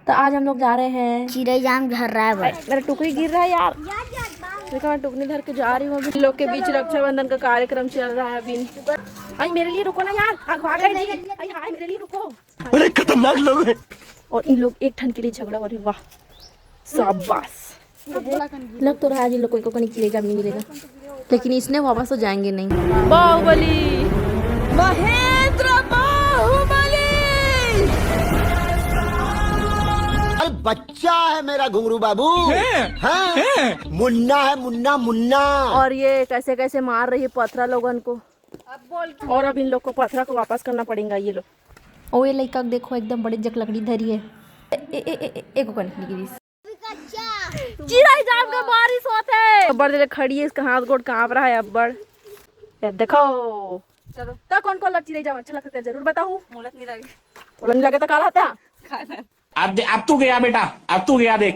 तो आज हम लोग जा रहे हैं, चिड़ै जाम झर रहा है बस। मेरा टुकड़ी गिर रहा है यार। देखो मैं टुकड़ी धर के जा रही हूँ। अभी लोग के बीच रक्षाबंधन का कार्यक्रम चल रहा है अभी। आई मेरे लिए रुको ना यार, भाग नहीं। आई हाय मेरे लिए रुको। बड़े खतरनाक लोग हैं। और इन लोग एक ठन के लिए झगड़ा हो रहे। वाह शाबाश। लग तो रहा है आज इन लोग को कहीं चिड़ेगा भी नहीं मिलेगा, लेकिन इसने वापस तो जाएंगे नहीं। बाहुबली, महेंद्र बाहुबली। अरे बच्चा है मेरा घुंगरू बाबू। हाँ? मुन्ना है, मुन्ना मुन्ना। और ये कैसे कैसे मार रही है पथरा लोगन को। और अब इन लोग को पथरा को वापस करना पड़ेगा। ये लोग ओ ये लड़का देखो एकदम बड़ी जक लकड़ी धरी है। एक को निकली गिरी। चिड़ै जाम का बारिश होते। अब्बर दे खड़ी है, इसका हाथ गोड़ कांप रहा है अब्बर। ये देखो चलो तो कौन कौन चिड़ै जाम अच्छा लगता है जरूर बताऊं। मोलत नहीं लगे तो काला था। अब तू गया बेटा, अब तू गया देख।